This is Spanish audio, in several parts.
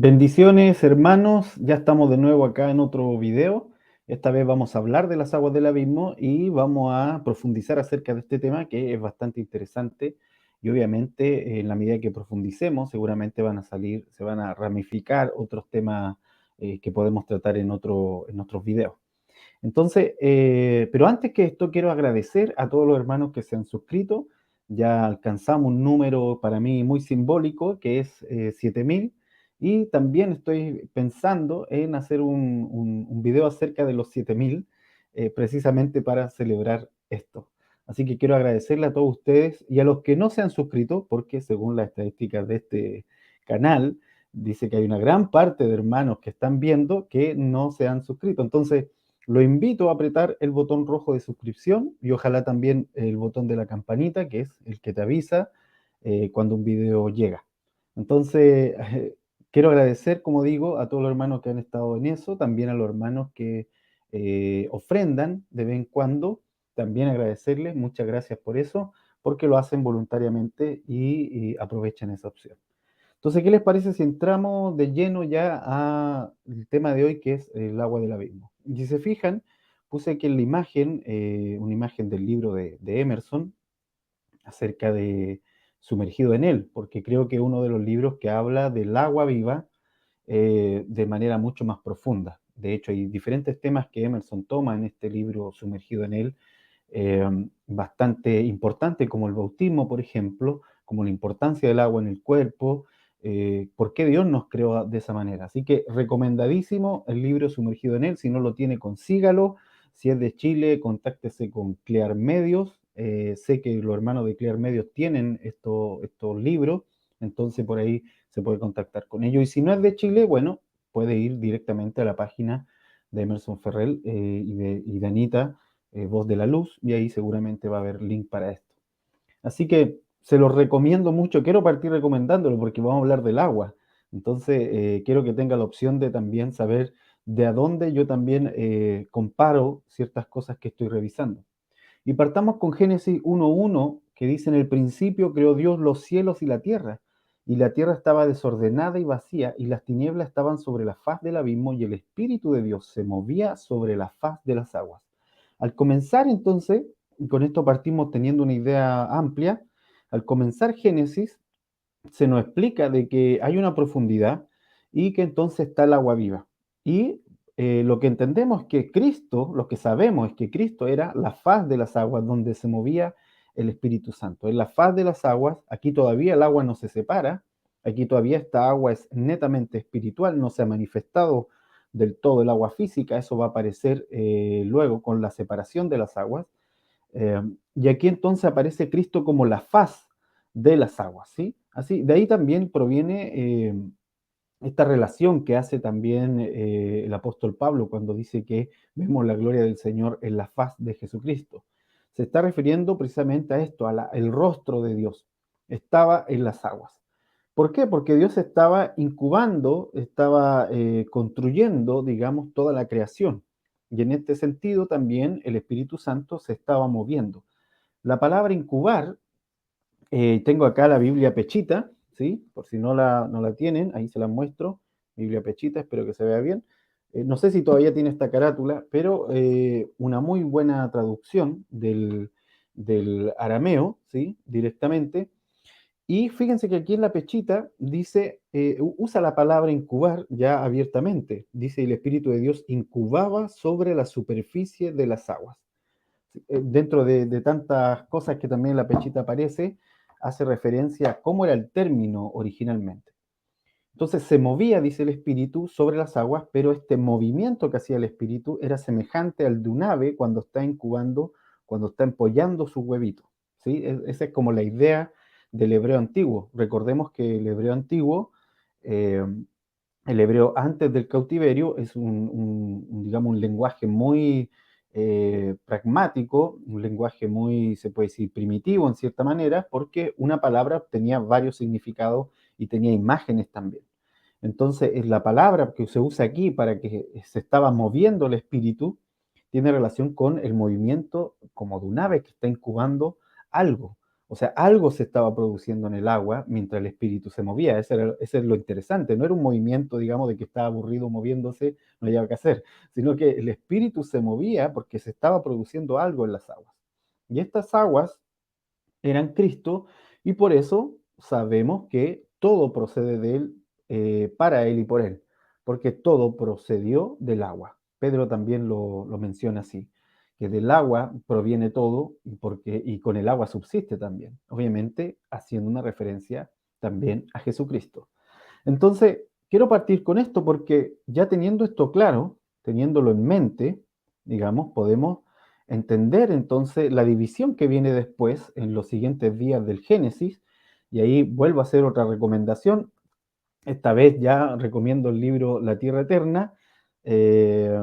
Bendiciones, hermanos. Ya estamos de nuevo acá en otro video. Esta vez vamos a hablar de las aguas del abismo y vamos a profundizar acerca de este tema que es bastante interesante. Y obviamente, en la medida que profundicemos, seguramente van a salir, se van a ramificar otros temas que podemos tratar en otros videos. Entonces, pero antes que esto, quiero agradecer a todos los hermanos que se han suscrito. Ya alcanzamos un número para mí muy simbólico, que es 7000. Y también estoy pensando en hacer un video acerca de los 7000, precisamente para celebrar esto. Así que quiero agradecerle a todos ustedes y a los que no se han suscrito, porque según las estadísticas de este canal, dice que hay una gran parte de hermanos que están viendo que no se han suscrito. Entonces, lo invito a apretar el botón rojo de suscripción y ojalá también el botón de la campanita, que es el que te avisa cuando un video llega. Entonces, quiero agradecer, como digo, a todos los hermanos que han estado en eso, también a los hermanos que ofrendan de vez en cuando, también agradecerles, muchas gracias por eso, porque lo hacen voluntariamente y aprovechan esa opción. Entonces, ¿qué les parece si entramos de lleno ya al tema de hoy, que es el agua del abismo? Y si se fijan, puse aquí en la imagen, una imagen del libro de Emerson acerca de Sumergido en él, porque creo que es uno de los libros que habla del agua viva de manera mucho más profunda. De hecho, hay diferentes temas que Emerson toma en este libro Sumergido en él, eh, bastante importante, como el bautismo, por ejemplo, como la importancia del agua en el cuerpo, por qué Dios nos creó de esa manera. Así que recomendadísimo el libro Sumergido en él. Si no lo tiene, consígalo. Si es de Chile, contáctese con Clear Medios. Sé que los hermanos de Clear Medios tienen estos libros, entonces por ahí se puede contactar con ellos. Y si no es de Chile, bueno, puede ir directamente a la página de Emerson Ferrell y de Anita, Voz de la Luz, y ahí seguramente va a haber link para esto. Así que se los recomiendo mucho. Quiero partir recomendándolo porque vamos a hablar del agua. Entonces, quiero que tenga la opción de también saber de a dónde yo también comparo ciertas cosas que estoy revisando. Y partamos con Génesis 1.1, que dice: en el principio creó Dios los cielos y la tierra estaba desordenada y vacía, y las tinieblas estaban sobre la faz del abismo, y el Espíritu de Dios se movía sobre la faz de las aguas. Al comenzar entonces, y con esto partimos teniendo una idea amplia, al comenzar Génesis se nos explica de que hay una profundidad y que entonces está el agua viva. Y lo que entendemos es que Cristo, lo que sabemos es que Cristo era la faz de las aguas donde se movía el Espíritu Santo. En la faz de las aguas, aquí todavía el agua no se separa, aquí todavía esta agua es netamente espiritual, no se ha manifestado del todo el agua física, eso va a aparecer luego con la separación de las aguas. Eh, y aquí entonces aparece Cristo como la faz de las aguas, ¿sí? Así, de ahí también proviene esta relación que hace también el apóstol Pablo cuando dice que vemos la gloria del Señor en la faz de Jesucristo. Se está refiriendo precisamente a esto, el rostro de Dios. Estaba en las aguas. ¿Por qué? Porque Dios estaba incubando, estaba construyendo, digamos, toda la creación. Y en este sentido también el Espíritu Santo se estaba moviendo. La palabra incubar, tengo acá la Biblia Pechita, ¿sí? Por si no la tienen, ahí se la muestro. Biblia Pechita, espero que se vea bien. No sé si todavía tiene esta carátula, pero una muy buena traducción del arameo, ¿sí? Directamente. Y fíjense que aquí en la Pechita dice, usa la palabra incubar ya abiertamente. Dice: el Espíritu de Dios incubaba sobre la superficie de las aguas. Dentro de tantas cosas que también en la Pechita aparece, hace referencia a cómo era el término originalmente. Entonces se movía, dice el espíritu, sobre las aguas, pero este movimiento que hacía el espíritu era semejante al de un ave cuando está incubando, cuando está empollando sus huevitos. ¿Sí? Esa es como la idea del hebreo antiguo. Recordemos que el hebreo antiguo, eh, el hebreo antes del cautiverio, es digamos, un lenguaje muy pragmático, un lenguaje muy, se puede decir, primitivo en cierta manera, porque una palabra tenía varios significados y tenía imágenes también. Entonces, es la palabra que se usa aquí para que se estaba moviendo el espíritu, tiene relación con el movimiento como de un ave que está incubando algo, O sea, algo se estaba produciendo en el agua mientras el espíritu se movía. Ese es lo interesante. No era un movimiento, digamos, de que estaba aburrido moviéndose, no había que hacer, sino que el espíritu se movía porque se estaba produciendo algo en las aguas. Y estas aguas eran Cristo, y por eso sabemos que todo procede de Él, para Él y por Él, porque todo procedió del agua. Pedro también lo menciona así, que del agua proviene todo y con el agua subsiste también, obviamente haciendo una referencia también a Jesucristo. Entonces, quiero partir con esto porque ya teniendo esto claro, teniéndolo en mente, digamos, podemos entender entonces la división que viene después en los siguientes días del Génesis. Y ahí vuelvo a hacer otra recomendación. Esta vez ya recomiendo el libro La Tierra Eterna, eh,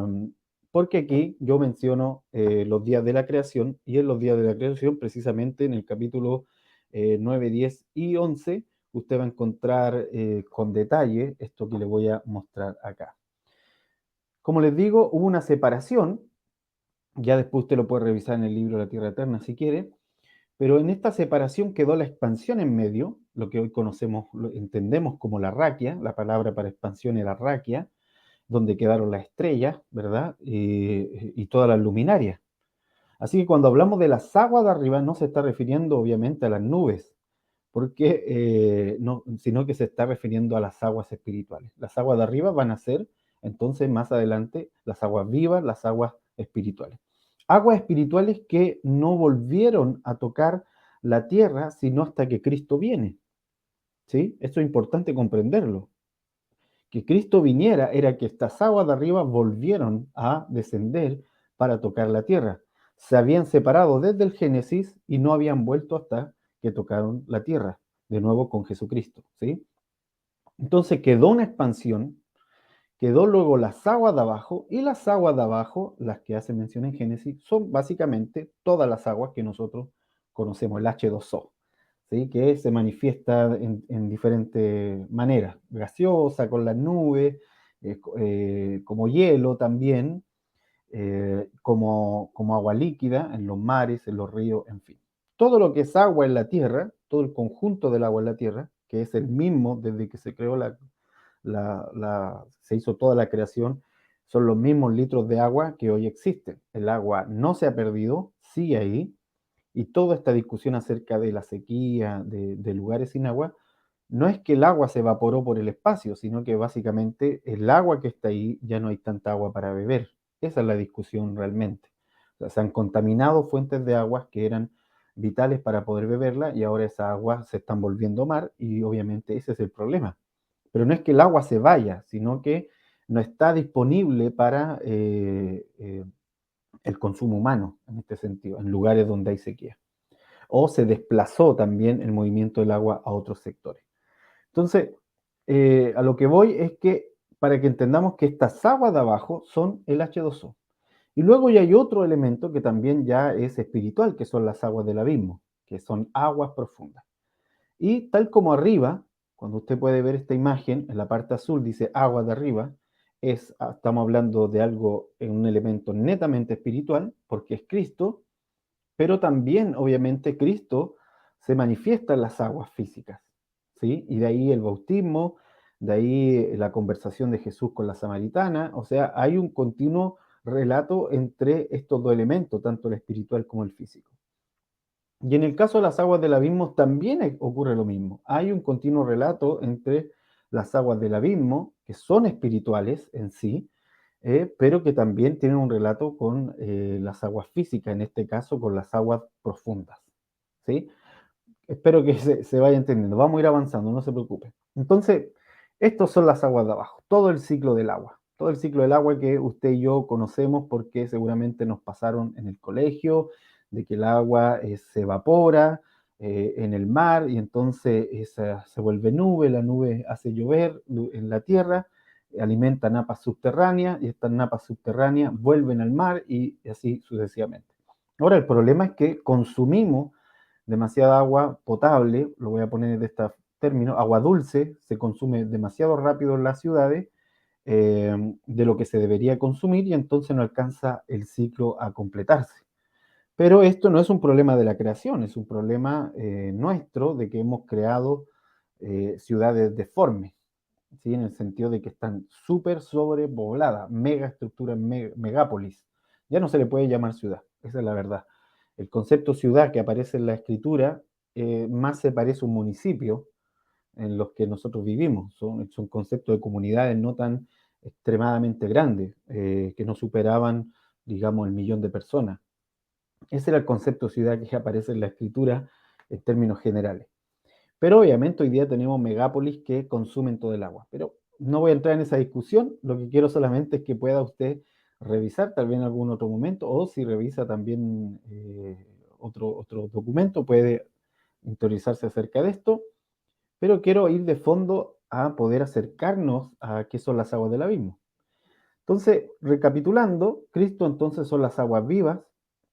porque aquí yo menciono los días de la creación, y en los días de la creación, precisamente en el capítulo 9, 10 y 11, usted va a encontrar con detalle esto que le voy a mostrar acá. Como les digo, hubo una separación, ya después usted lo puede revisar en el libro La Tierra Eterna si quiere, pero en esta separación quedó la expansión en medio, lo que hoy conocemos, lo entendemos como la raquia, la palabra para expansión era raquia, donde quedaron las estrellas, ¿verdad? Y todas las luminarias. Así que cuando hablamos de las aguas de arriba, no se está refiriendo obviamente a las nubes, porque no, sino que se está refiriendo a las aguas espirituales. Las aguas de arriba van a ser entonces más adelante las aguas vivas, las aguas espirituales. Aguas espirituales que no volvieron a tocar la tierra sino hasta que Cristo viene. ¿Sí? Esto es importante comprenderlo. Que Cristo viniera era que estas aguas de arriba volvieron a descender para tocar la tierra. Se habían separado desde el Génesis y no habían vuelto hasta que tocaron la tierra, de nuevo con Jesucristo, ¿sí? Entonces quedó una expansión, quedó luego las aguas de abajo, y las aguas de abajo, las que hace mención en Génesis, son básicamente todas las aguas que nosotros conocemos, el H2O, ¿sí? Que se manifiesta en diferentes maneras, gaseosa, con las nubes, como hielo también, como agua líquida en los mares, en los ríos, en fin. Todo lo que es agua en la tierra, todo el conjunto del agua en la tierra, que es el mismo desde que se creó se hizo toda la creación, son los mismos litros de agua que hoy existen. El agua no se ha perdido, sigue ahí, y toda esta discusión acerca de la sequía, de lugares sin agua, no es que el agua se evaporó por el espacio, sino que básicamente el agua que está ahí ya no hay tanta agua para beber. Esa es la discusión realmente. O sea, se han contaminado fuentes de aguas que eran vitales para poder beberla, y ahora esas aguas se están volviendo mar, y obviamente ese es el problema. Pero no es que el agua se vaya, sino que no está disponible para el consumo humano en este sentido, en lugares donde hay sequía. O se desplazó también el movimiento del agua a otros sectores. Entonces, a lo que voy es que para que entendamos que estas aguas de abajo son el H2O. Y luego ya hay otro elemento que también ya es espiritual, que son las aguas del abismo, que son aguas profundas. Y tal como arriba, cuando usted puede ver esta imagen, en la parte azul dice agua de arriba, estamos hablando de algo, en un elemento netamente espiritual, porque es Cristo, pero también obviamente Cristo se manifiesta en las aguas físicas, ¿sí? Y de ahí el bautismo, de ahí la conversación de Jesús con la samaritana, o sea, hay un continuo relato entre estos dos elementos, tanto el espiritual como el físico. Y en el caso de las aguas del abismo también ocurre lo mismo. Hay un continuo relato entre las aguas del abismo, que son espirituales en sí, pero que también tienen un relato con las aguas físicas, en este caso con las aguas profundas. ¿Sí? Espero que se vaya entendiendo. Vamos a ir avanzando, no se preocupe. Entonces, estos son las aguas de abajo, todo el ciclo del agua. Todo el ciclo del agua que usted y yo conocemos porque seguramente nos pasaron en el colegio, de que el agua se evapora en el mar, y entonces esa se vuelve nube, la nube hace llover en la tierra, alimenta napas subterráneas, y estas napas subterráneas vuelven al mar, y así sucesivamente. Ahora, el problema es que consumimos demasiada agua potable, lo voy a poner de este término, agua dulce, se consume demasiado rápido en las ciudades, de lo que se debería consumir, y entonces no alcanza el ciclo a completarse. Pero esto no es un problema de la creación, es un problema nuestro de que hemos creado ciudades deformes, ¿sí? En el sentido de que están súper sobrepobladas, megaestructuras, megápolis. Ya no se le puede llamar ciudad, esa es la verdad. El concepto ciudad que aparece en la escritura más se parece a un municipio en los que nosotros vivimos. Son conceptos de comunidades no tan extremadamente grandes, que no superaban, digamos, el millón de personas. Ese era el concepto de ciudad que aparece en la escritura en términos generales. Pero obviamente hoy día tenemos megápolis que consumen todo el agua. Pero no voy a entrar en esa discusión, lo que quiero solamente es que pueda usted revisar tal vez en algún otro momento, o si revisa también otro documento, puede interiorizarse acerca de esto, pero quiero ir de fondo a poder acercarnos a qué son las aguas del abismo. Entonces, recapitulando, Cristo entonces son las aguas vivas,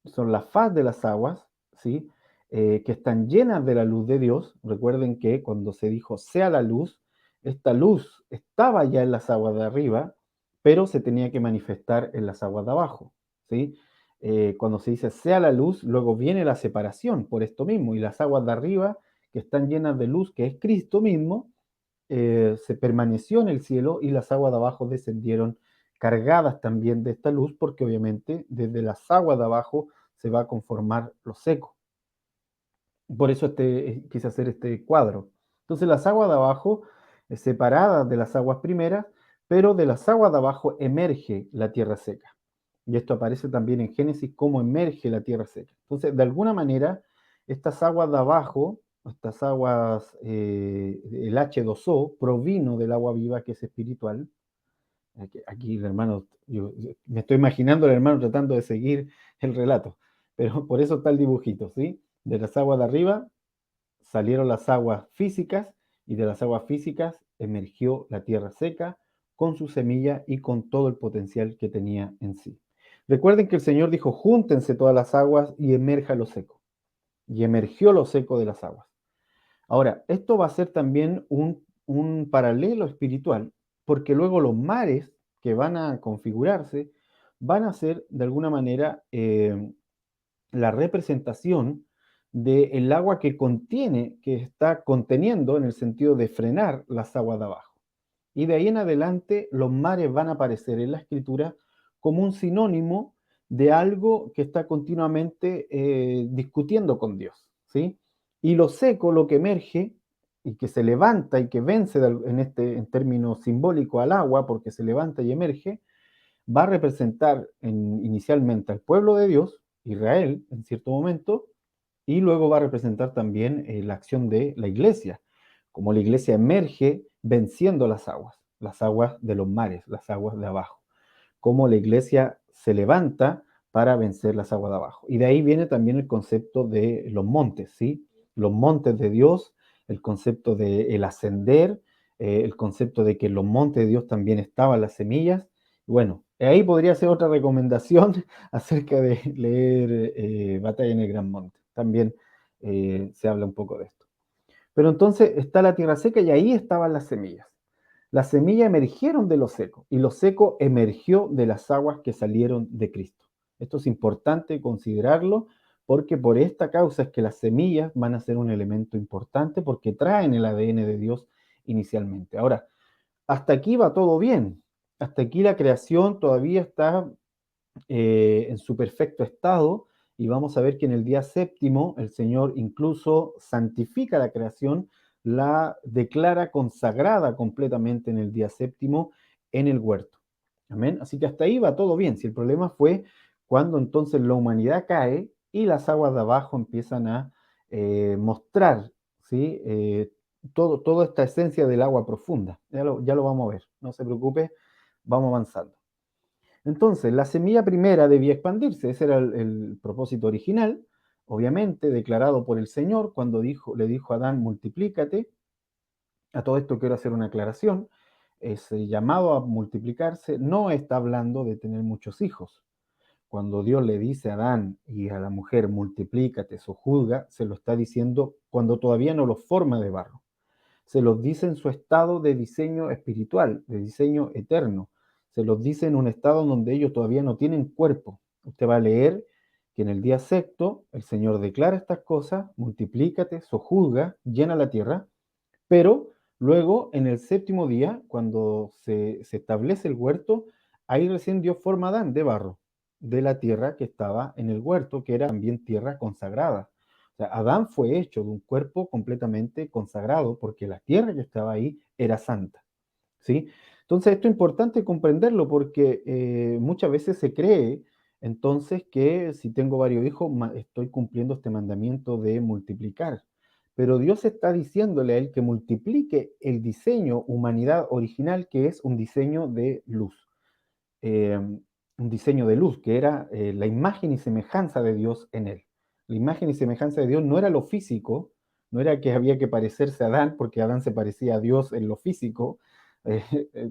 son la faz de las aguas, ¿sí? Que están llenas de la luz de Dios. Recuerden que cuando se dijo sea la luz, esta luz estaba ya en las aguas de arriba, pero se tenía que manifestar en las aguas de abajo, ¿sí? Cuando se dice sea la luz, luego viene la separación por esto mismo, y las aguas de arriba, que están llenas de luz, que es Cristo mismo, se permaneció en el cielo y las aguas de abajo descendieron cargadas también de esta luz, porque obviamente desde las aguas de abajo se va a conformar lo seco. Por eso quise hacer este cuadro. Entonces las aguas de abajo, separadas de las aguas primeras, pero de las aguas de abajo emerge la tierra seca. Y esto aparece también en Génesis, cómo emerge la tierra seca. Entonces, de alguna manera, estas aguas de abajo, estas aguas, el H2O, provino del agua viva que es espiritual. Aquí el hermano, yo me estoy imaginando el hermano tratando de seguir el relato, pero por eso está el dibujito, ¿sí? De las aguas de arriba salieron las aguas físicas, y de las aguas físicas emergió la tierra seca con su semilla y con todo el potencial que tenía en sí. Recuerden que el Señor dijo, júntense todas las aguas y emerja lo seco. Y emergió lo seco de las aguas. Ahora, esto va a ser también un paralelo espiritual, porque luego los mares que van a configurarse van a ser de alguna manera la representación del agua que contiene, que está conteniendo en el sentido de frenar las aguas de abajo. Y de ahí en adelante los mares van a aparecer en la escritura como un sinónimo de algo que está continuamente discutiendo con Dios, ¿sí? Y lo seco, lo que emerge y que se levanta y que vence en términos simbólicos al agua, porque se levanta y emerge, va a representar inicialmente al pueblo de Dios, Israel, en cierto momento, y luego va a representar también la acción de la iglesia, como la iglesia emerge venciendo las aguas de los mares, las aguas de abajo, como la iglesia se levanta para vencer las aguas de abajo. Y de ahí viene también el concepto de los montes, ¿sí? Los montes de Dios, el concepto de el ascender, el concepto de que en los montes de Dios también estaban las semillas. Bueno, ahí podría ser otra recomendación acerca de leer Batalla en el Gran Monte. También se habla un poco de esto. Pero entonces está la tierra seca y ahí estaban las semillas. Las semillas emergieron de lo seco y lo seco emergió de las aguas que salieron de Cristo. Esto es importante considerarlo, porque por esta causa es que las semillas van a ser un elemento importante, porque traen el ADN de Dios inicialmente. Ahora, hasta aquí va todo bien. Hasta aquí la creación todavía está en su perfecto estado, y vamos a ver que en el día séptimo el Señor incluso santifica la creación, la declara consagrada completamente en el día séptimo en el huerto. Amén. Así que hasta ahí va todo bien. Si el problema fue cuando entonces la humanidad cae y las aguas de abajo empiezan a mostrar, ¿sí? Toda esta esencia del agua profunda. Ya lo vamos a ver. No se preocupe, vamos avanzando. Entonces, la semilla primera debía expandirse, ese era el propósito original, obviamente declarado por el Señor cuando le dijo a Adán, multiplícate. A todo esto quiero hacer una aclaración. Ese llamado a multiplicarse no está hablando de tener muchos hijos. Cuando Dios le dice a Adán y a la mujer, multiplícate, sojuzga, se lo está diciendo cuando todavía no los forma de barro. Se los dice en su estado de diseño espiritual, de diseño eterno. Se los dice en un estado donde ellos todavía no tienen cuerpo. Usted va a leer que en el día sexto el Señor declara estas cosas, multiplícate, sojuzga, llena la tierra, pero luego en el séptimo día, cuando se establece el huerto, ahí recién dio forma a Adán de barro, de la tierra que estaba en el huerto, que era también tierra consagrada. O sea, Adán fue hecho de un cuerpo completamente consagrado porque la tierra que estaba ahí era santa. ¿Sí? Entonces, esto es importante comprenderlo porque muchas veces se cree entonces que si tengo varios hijos, estoy cumpliendo este mandamiento de multiplicar. Pero Dios está diciéndole a él que multiplique el diseño humanidad original, que es un diseño de luz, eh, un diseño de luz, que era la imagen y semejanza de Dios en él. La imagen y semejanza de Dios no era lo físico, no era que había que parecerse a Adán, porque Adán se parecía a Dios en lo físico. Eh,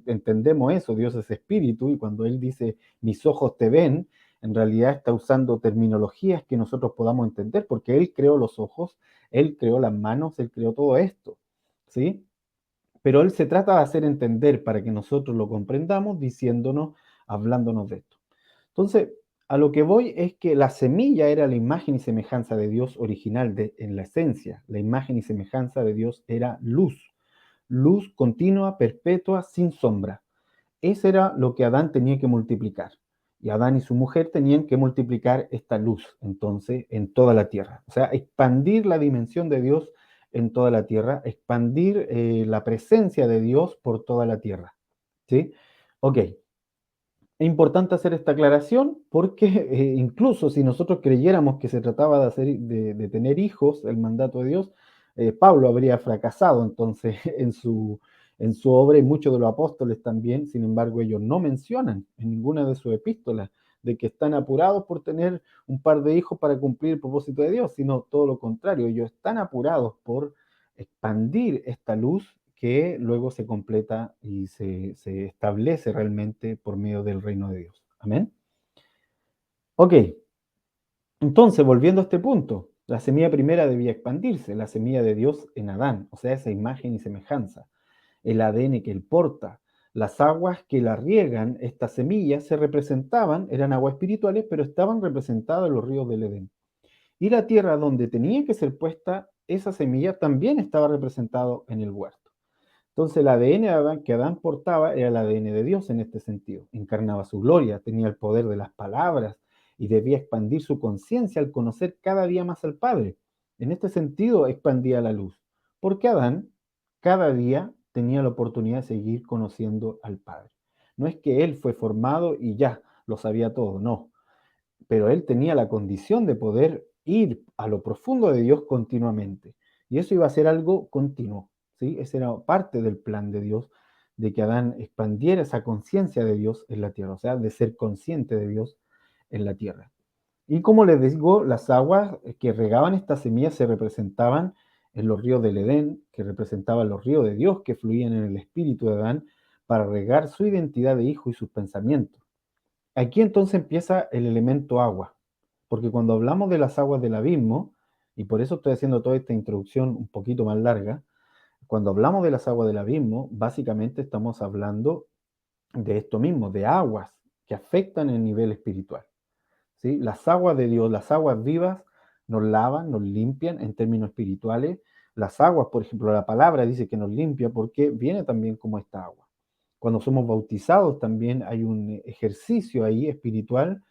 entendemos eso, Dios es espíritu, y cuando Él dice, mis ojos te ven, en realidad está usando terminologías que nosotros podamos entender, porque Él creó los ojos, Él creó las manos, Él creó todo esto, ¿sí? Pero Él se trata de hacer entender para que nosotros lo comprendamos, diciéndonos, hablándonos de esto. Entonces, a lo que voy es que la semilla era la imagen y semejanza de Dios original en la esencia. La imagen y semejanza de Dios era luz, luz continua, perpetua, sin sombra. Eso era lo que Adán tenía que multiplicar. Y Adán y su mujer tenían que multiplicar esta luz, entonces, en toda la tierra. O sea, expandir la dimensión de Dios en toda la tierra, expandir la presencia de Dios por toda la tierra. ¿Sí? Ok, es importante hacer esta aclaración porque incluso si nosotros creyéramos que se trataba de tener hijos, el mandato de Dios, Pablo habría fracasado entonces en su obra y muchos de los apóstoles también. Sin embargo, ellos no mencionan en ninguna de sus epístolas de que están apurados por tener un par de hijos para cumplir el propósito de Dios, sino todo lo contrario, ellos están apurados por expandir esta luz que luego se completa y se establece realmente por medio del reino de Dios. Amén. Ok, entonces volviendo a este punto, la semilla primera debía expandirse, la semilla de Dios en Adán, o sea, esa imagen y semejanza, el ADN que él porta. Las aguas que la riegan, estas semillas, se representaban, eran aguas espirituales, pero estaban representadas en los ríos del Edén. Y la tierra donde tenía que ser puesta esa semilla también estaba representado en el huerto. Entonces el ADN que Adán portaba era el ADN de Dios en este sentido. Encarnaba su gloria, tenía el poder de las palabras y debía expandir su conciencia al conocer cada día más al Padre. En este sentido expandía la luz, porque Adán cada día tenía la oportunidad de seguir conociendo al Padre. No es que él fue formado y ya lo sabía todo, no, pero él tenía la condición de poder ir a lo profundo de Dios continuamente. Y eso iba a ser algo continuo, ¿sí? Ese era parte del plan de Dios, de que Adán expandiera esa conciencia de Dios en la tierra, o sea, de ser consciente de Dios en la tierra. Y como les digo, las aguas que regaban estas semillas se representaban en los ríos del Edén, que representaban los ríos de Dios que fluían en el espíritu de Adán para regar su identidad de hijo y sus pensamientos. Aquí entonces empieza el elemento agua, porque cuando hablamos de las aguas del abismo, y por eso estoy haciendo toda esta introducción un poquito más larga, cuando hablamos de las aguas del abismo, básicamente estamos hablando de esto mismo, de aguas que afectan el nivel espiritual. ¿Sí? Las aguas de Dios, las aguas vivas, nos lavan, nos limpian en términos espirituales. Las aguas, por ejemplo, la palabra dice que nos limpia porque viene también como esta agua. Cuando somos bautizados también hay un ejercicio ahí espiritual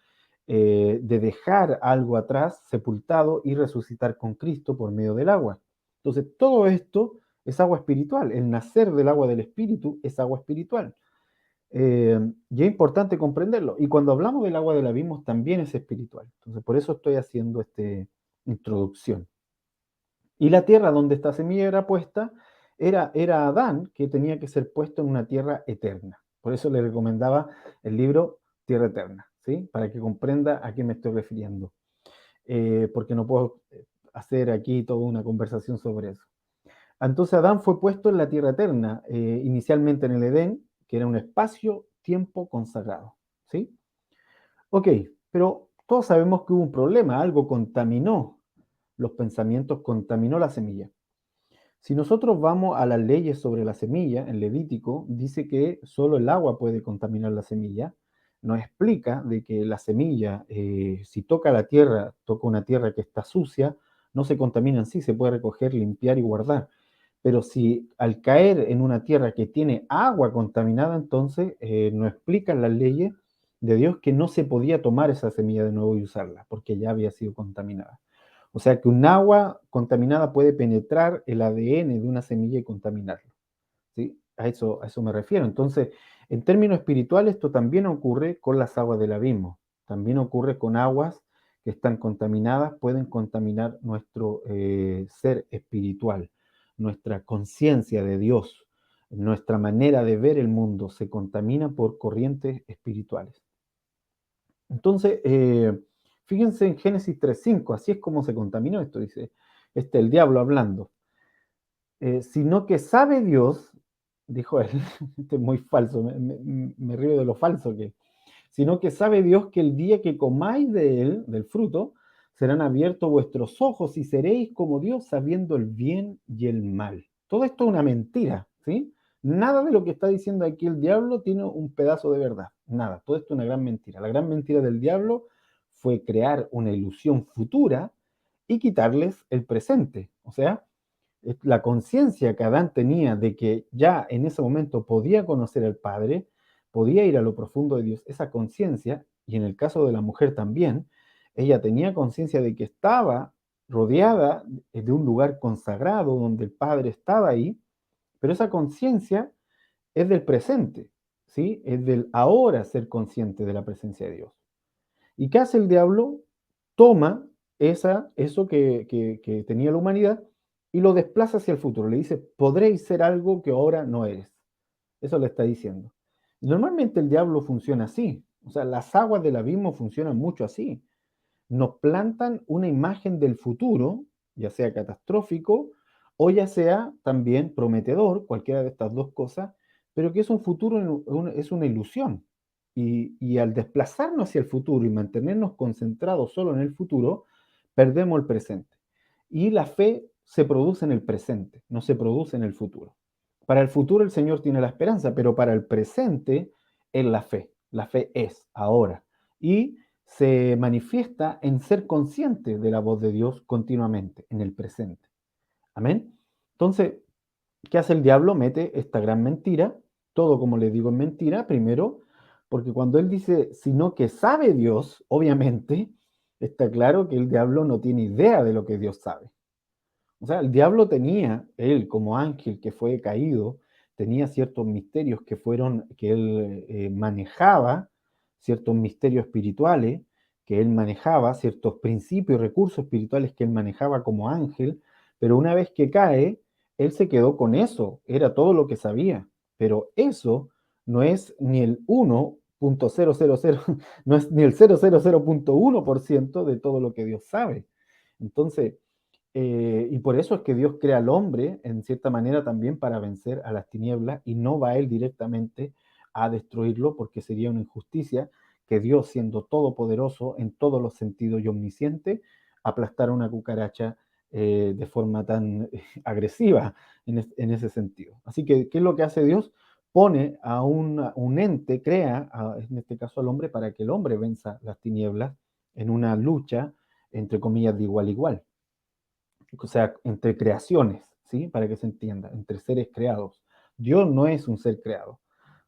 de dejar algo atrás, sepultado y resucitar con Cristo por medio del agua. Entonces, todo esto es agua espiritual. El nacer del agua del Espíritu es agua espiritual. Y es importante comprenderlo. Y cuando hablamos del agua del abismo, también es espiritual. Entonces, por eso estoy haciendo esta introducción. Y la tierra donde esta semilla era puesta era Adán, que tenía que ser puesto en una tierra eterna. Por eso le recomendaba el libro Tierra Eterna, ¿sí? Para que comprenda a qué me estoy refiriendo. Porque no puedo hacer aquí toda una conversación sobre eso. Entonces Adán fue puesto en la tierra eterna, inicialmente en el Edén, que era un espacio-tiempo consagrado, ¿sí? Ok, pero todos sabemos que hubo un problema, algo contaminó los pensamientos, contaminó la semilla. Si nosotros vamos a las leyes sobre la semilla, en Levítico dice que solo el agua puede contaminar la semilla, nos explica de que la semilla, si toca la tierra, toca una tierra que está sucia, no se contamina en sí, se puede recoger, limpiar y guardar. Pero si al caer en una tierra que tiene agua contaminada, entonces nos explican las leyes de Dios que no se podía tomar esa semilla de nuevo y usarla, porque ya había sido contaminada. O sea que un agua contaminada puede penetrar el ADN de una semilla y contaminarlo. ¿Sí? A eso me refiero. Entonces, en términos espirituales, esto también ocurre con las aguas del abismo. También ocurre con aguas que están contaminadas, pueden contaminar nuestro ser espiritual, nuestra conciencia de Dios, nuestra manera de ver el mundo se contamina por corrientes espirituales. Entonces, fíjense en Génesis 3:5, así es como se contaminó esto, dice, el diablo hablando. Sino que sabe Dios, dijo él, esto es muy falso, me río de lo falso que es, sino que sabe Dios que el día que comáis de él, del fruto, serán abiertos vuestros ojos y seréis como Dios sabiendo el bien y el mal. Todo esto es una mentira, ¿sí? Nada de lo que está diciendo aquí el diablo tiene un pedazo de verdad, nada, todo esto es una gran mentira. La gran mentira del diablo fue crear una ilusión futura y quitarles el presente, o sea, la conciencia que Adán tenía de que ya en ese momento podía conocer al Padre, podía ir a lo profundo de Dios, esa conciencia, y en el caso de la mujer también, ella tenía conciencia de que estaba rodeada de un lugar consagrado donde el Padre estaba ahí, pero esa conciencia es del presente, ¿sí? Es del ahora ser consciente de la presencia de Dios. ¿Y qué hace el diablo? Toma eso que tenía la humanidad y lo desplaza hacia el futuro. Le dice, podréis ser algo que ahora no eres. Eso le está diciendo. Normalmente el diablo funciona así. O sea, las aguas del abismo funcionan mucho así. Nos plantan una imagen del futuro, ya sea catastrófico o ya sea también prometedor, cualquiera de estas dos cosas, pero que es un futuro, es una ilusión. Y al desplazarnos hacia el futuro y mantenernos concentrados solo en el futuro, perdemos el presente. Y la fe se produce en el presente, no se produce en el futuro. Para el futuro el Señor tiene la esperanza, pero para el presente es la fe. La fe es ahora. Y se manifiesta en ser consciente de la voz de Dios continuamente, en el presente. Amén. Entonces, ¿qué hace el diablo? Mete esta gran mentira, todo como le digo es mentira, primero, porque cuando él dice, sino que sabe Dios, obviamente, está claro que el diablo no tiene idea de lo que Dios sabe. O sea, el diablo tenía, él como ángel que fue caído, tenía ciertos misterios que él manejaba, ciertos misterios espirituales que él manejaba, ciertos principios y recursos espirituales que él manejaba como ángel, pero una vez que cae, él se quedó con eso, era todo lo que sabía, pero eso no es ni el 1,000, no es ni el 0,000,1% de todo lo que Dios sabe. Entonces, y por eso es que Dios crea al hombre, en cierta manera, también para vencer a las tinieblas y no va él directamente a destruirlo porque sería una injusticia que Dios, siendo todopoderoso en todos los sentidos y omnisciente, aplastara una cucaracha de forma tan agresiva en ese sentido. Así que, ¿qué es lo que hace Dios? Pone a un ente, crea, en este caso al hombre, para que el hombre venza las tinieblas en una lucha, entre comillas, de igual a igual, o sea, entre creaciones, ¿sí? Para que se entienda, entre seres creados. Dios no es un ser creado.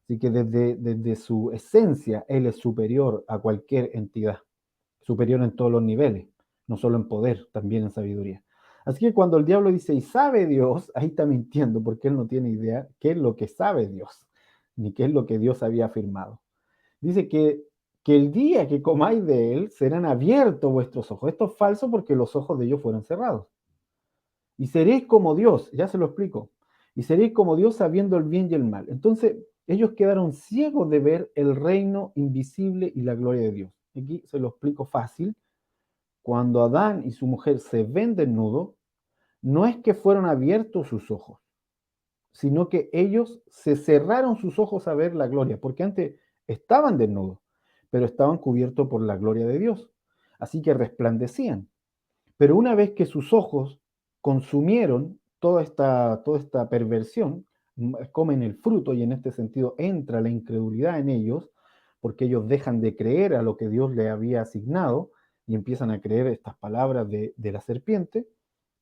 Así que desde su esencia, Él es superior a cualquier entidad, superior en todos los niveles, no solo en poder, también en sabiduría. Así que cuando el diablo dice, y sabe Dios, ahí está mintiendo, porque él no tiene idea qué es lo que sabe Dios, ni qué es lo que Dios había afirmado. Dice que el día que comáis de él serán abiertos vuestros ojos. Esto es falso porque los ojos de ellos fueron cerrados. Y seréis como Dios, ya se lo explico. Y seréis como Dios sabiendo el bien y el mal. Entonces, ellos quedaron ciegos de ver el reino invisible y la gloria de Dios. Aquí se lo explico fácil. Cuando Adán y su mujer se ven desnudos, no es que fueron abiertos sus ojos, sino que ellos se cerraron sus ojos a ver la gloria, porque antes estaban desnudos, pero estaban cubiertos por la gloria de Dios. Así que resplandecían. Pero una vez que sus ojos consumieron toda esta perversión, comen el fruto y en este sentido entra la incredulidad en ellos, porque ellos dejan de creer a lo que Dios le había asignado y empiezan a creer estas palabras de la serpiente.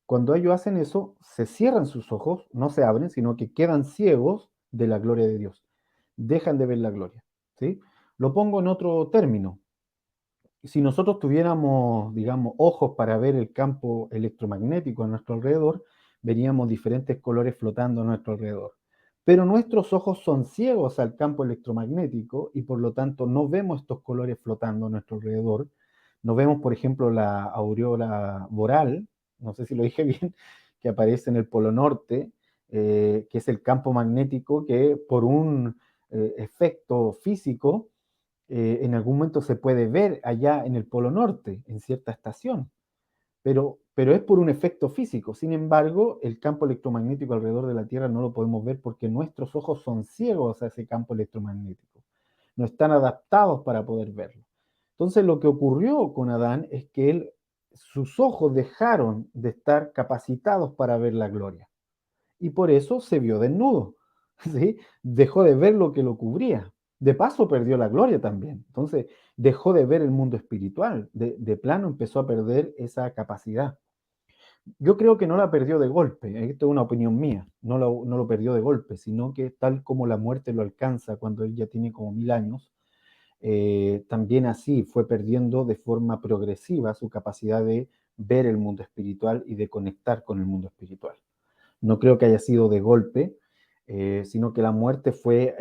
Cuando ellos hacen eso, se cierran sus ojos, no se abren, sino que quedan ciegos de la gloria de Dios. Dejan de ver la gloria, ¿sí? Lo pongo en otro término. Si nosotros tuviéramos, digamos, ojos para ver el campo electromagnético a nuestro alrededor, veríamos diferentes colores flotando a nuestro alrededor. Pero nuestros ojos son ciegos al campo electromagnético y por lo tanto no vemos estos colores flotando a nuestro alrededor. No vemos, por ejemplo, la aurora boreal, no sé si lo dije bien, que aparece en el Polo Norte, que es el campo magnético que por un efecto físico en algún momento se puede ver allá en el Polo Norte, en cierta estación, pero es por un efecto físico. Sin embargo, el campo electromagnético alrededor de la Tierra no lo podemos ver porque nuestros ojos son ciegos a ese campo electromagnético. No están adaptados para poder verlo. Entonces, lo que ocurrió con Adán es que sus ojos dejaron de estar capacitados para ver la gloria. Y por eso se vio desnudo, ¿sí? Dejó de ver lo que lo cubría. De paso perdió la gloria también. Entonces dejó de ver el mundo espiritual. De plano empezó a perder esa capacidad. Yo creo que no la perdió de golpe. Esto es una opinión mía. No lo perdió de golpe, sino que tal como la muerte lo alcanza cuando él ya tiene como 1000 años, también así fue perdiendo de forma progresiva su capacidad de ver el mundo espiritual y de conectar con el mundo espiritual. No creo que haya sido de golpe, sino que la muerte fue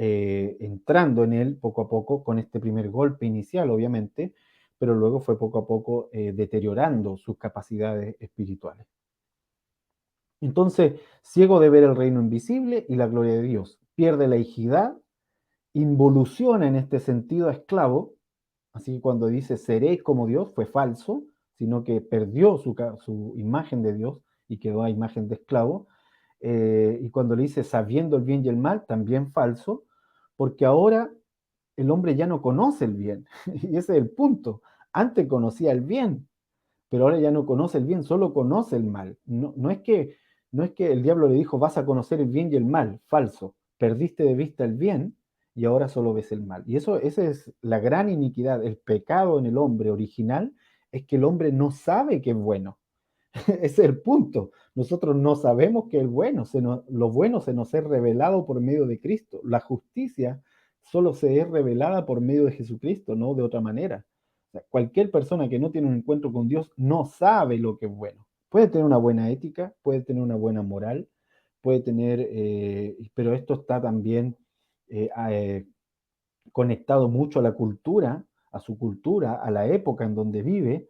entrando en él poco a poco con este primer golpe inicial, obviamente, pero luego fue poco a poco deteriorando sus capacidades espirituales. Entonces, ciego de ver el reino invisible y la gloria de Dios, pierde la hijidad, involuciona en este sentido a esclavo, así que cuando dice seréis como Dios fue falso, sino que perdió su imagen de Dios y quedó a imagen de esclavo. Y cuando le dice sabiendo el bien y el mal, también falso, porque ahora el hombre ya no conoce el bien, y ese es el punto. Antes conocía el bien, pero ahora ya no conoce el bien, solo conoce el mal. No es que el diablo le dijo vas a conocer el bien y el mal, falso. Perdiste de vista el bien y ahora solo ves el mal. Y esa es la gran iniquidad, el pecado en el hombre original, es que el hombre no sabe que es bueno. Ese es el punto. Nosotros no sabemos que el bueno, lo bueno se nos es revelado por medio de Cristo. La justicia solo se es revelada por medio de Jesucristo, no de otra manera. O sea, cualquier persona que no tiene un encuentro con Dios no sabe lo que es bueno. Puede tener una buena ética, puede tener una buena moral, puede tener, pero esto está también eh, eh, conectado mucho a la cultura, a su cultura, a la época en donde vive,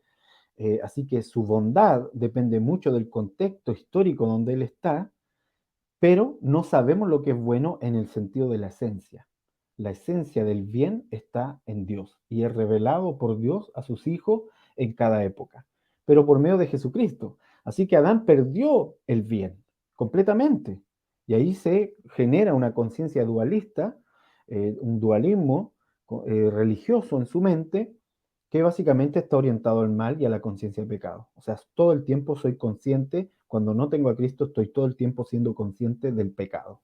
así que su bondad depende mucho del contexto histórico donde él está, pero no sabemos lo que es bueno en el sentido de la esencia. La esencia del bien está en Dios y es revelado por Dios a sus hijos en cada época, pero por medio de Jesucristo. Así que Adán perdió el bien completamente y ahí se genera una conciencia dualista, un dualismo religioso en su mente que básicamente está orientado al mal y a la conciencia del pecado. O sea, todo el tiempo soy consciente, cuando no tengo a Cristo, estoy todo el tiempo siendo consciente del pecado.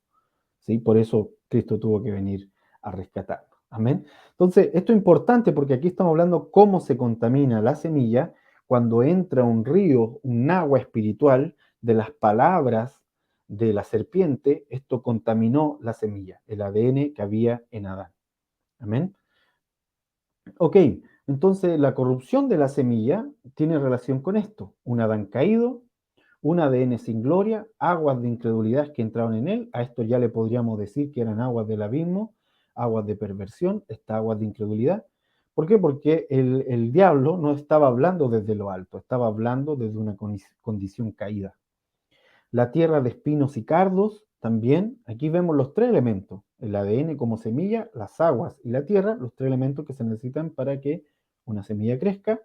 ¿Sí? Por eso Cristo tuvo que venir a rescatarlo. Amén. Entonces, esto es importante porque aquí estamos hablando cómo se contamina la semilla cuando entra un río, un agua espiritual de las palabras de la serpiente. Esto contaminó la semilla, el ADN que había en Adán. Amén. Ok, entonces la corrupción de la semilla tiene relación con esto. Un Adán caído, un ADN sin gloria, aguas de incredulidad que entraron en él. A esto ya le podríamos decir que eran aguas del abismo, aguas de perversión, estas aguas de incredulidad. ¿Por qué? Porque el diablo no estaba hablando desde lo alto, estaba hablando desde una condición caída. La tierra de espinos y cardos, también, aquí vemos los tres elementos, el ADN como semilla, las aguas y la tierra, los tres elementos que se necesitan para que una semilla crezca,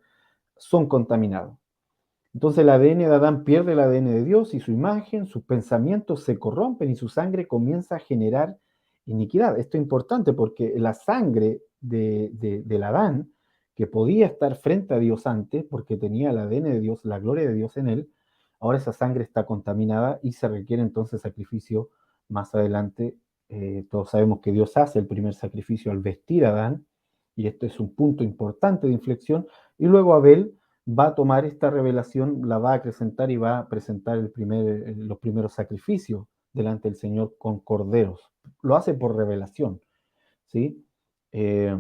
son contaminados. Entonces el ADN de Adán pierde el ADN de Dios y su imagen, sus pensamientos se corrompen y su sangre comienza a generar iniquidad. Esto es importante porque la sangre del Adán, que podía estar frente a Dios antes, porque tenía el ADN de Dios, la gloria de Dios en él, ahora esa sangre está contaminada y se requiere entonces sacrificio más adelante. Todos sabemos que Dios hace el primer sacrificio al vestir a Adán y este es un punto importante de inflexión, y luego Abel va a tomar esta revelación, la va a acrecentar y va a presentar los primeros sacrificios delante del Señor con corderos. Lo hace por revelación, ¿sí? Eh,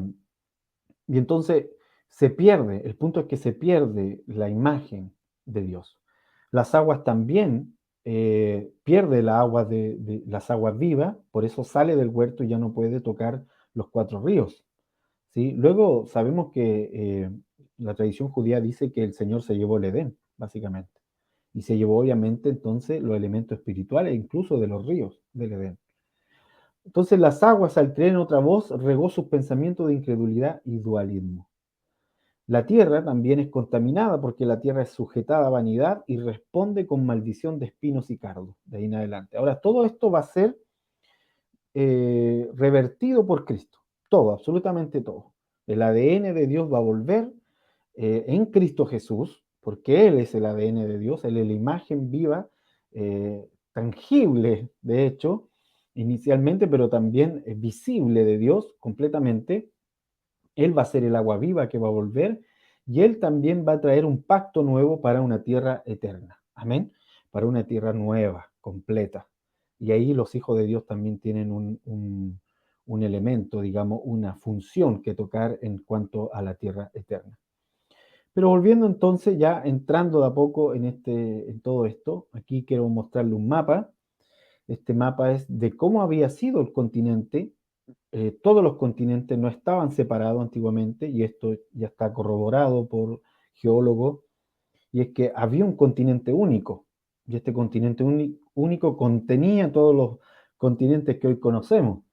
y entonces se pierde, el punto es que se pierde la imagen de Dios. Las aguas también pierde la agua de las aguas vivas, por eso sale del huerto y ya no puede tocar los cuatro ríos. ¿Sí? Luego sabemos que la tradición judía dice que el Señor se llevó el Edén, básicamente. Y se llevó obviamente entonces los elementos espirituales, incluso de los ríos del Edén. Entonces las aguas, al creer en otra voz, regó sus pensamientos de incredulidad y dualismo. La tierra también es contaminada porque la tierra es sujetada a vanidad y responde con maldición de espinos y cardos, de ahí en adelante. Ahora, todo esto va a ser revertido por Cristo. Todo, absolutamente todo. El ADN de Dios va a volver en Cristo Jesús, porque Él es el ADN de Dios, Él es la imagen viva, tangible, de hecho, inicialmente, pero también visible de Dios completamente. Él va a ser el agua viva que va a volver y Él también va a traer un pacto nuevo para una tierra eterna. Amén. Para una tierra nueva, completa. Y ahí los hijos de Dios también tienen un elemento, digamos, una función que tocar en cuanto a la tierra eterna. Pero volviendo entonces, ya entrando de a poco en todo esto, aquí quiero mostrarle un mapa. Este mapa es de cómo había sido el continente. Todos los continentes no estaban separados antiguamente, y esto ya está corroborado por geólogos, y es que había un continente único, y este continente único contenía todos los continentes que hoy conocemos.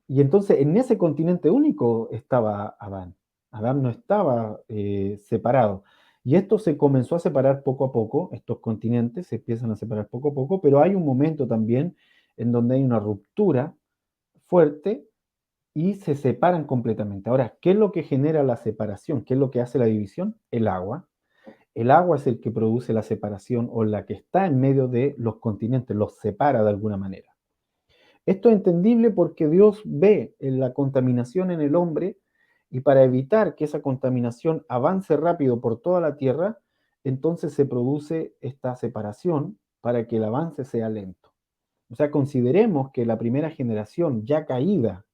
Y entonces en ese continente único estaba Adán. Adán no estaba separado. Y esto se comenzó a separar poco a poco, estos continentes se empiezan a separar poco a poco, pero hay un momento también en donde hay una ruptura fuerte y se separan completamente. Ahora, ¿qué es lo que genera la separación? ¿Qué es lo que hace la división? El agua. El agua es el que produce la separación, o la que está en medio de los continentes, los separa de alguna manera. Esto es entendible porque Dios ve en la contaminación en el hombre, y para evitar que esa contaminación avance rápido por toda la tierra, entonces se produce esta separación para que el avance sea lento. O sea, consideremos que la primera generación ya caída,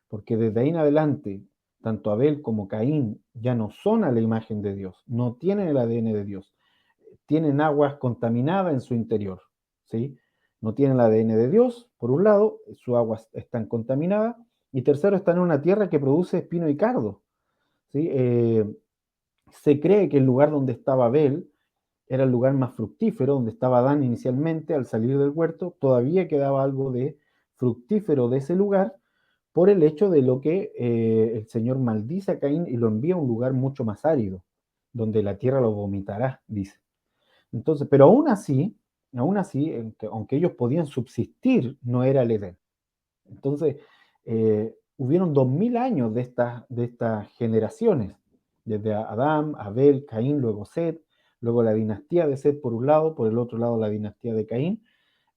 porque desde ahí en adelante, tanto Abel como Caín ya no son a la imagen de Dios, no tienen el ADN de Dios, tienen aguas contaminadas en su interior, ¿sí? No tienen el ADN de Dios, por un lado, sus aguas están contaminadas, y tercero, están en una tierra que produce espino y cardo, ¿sí? Se cree que el lugar donde estaba Abel era el lugar más fructífero, donde estaba Adán inicialmente al salir del huerto. Todavía quedaba algo de fructífero de ese lugar, por el hecho de lo que el Señor maldice a Caín y lo envía a un lugar mucho más árido, donde la tierra lo vomitará, dice. Entonces, pero aún así, aunque ellos podían subsistir, no era el Edén. Entonces, hubieron 2000 años de estas generaciones, desde Adán, Abel, Caín, luego Set, luego la dinastía de Set por un lado, por el otro lado la dinastía de Caín.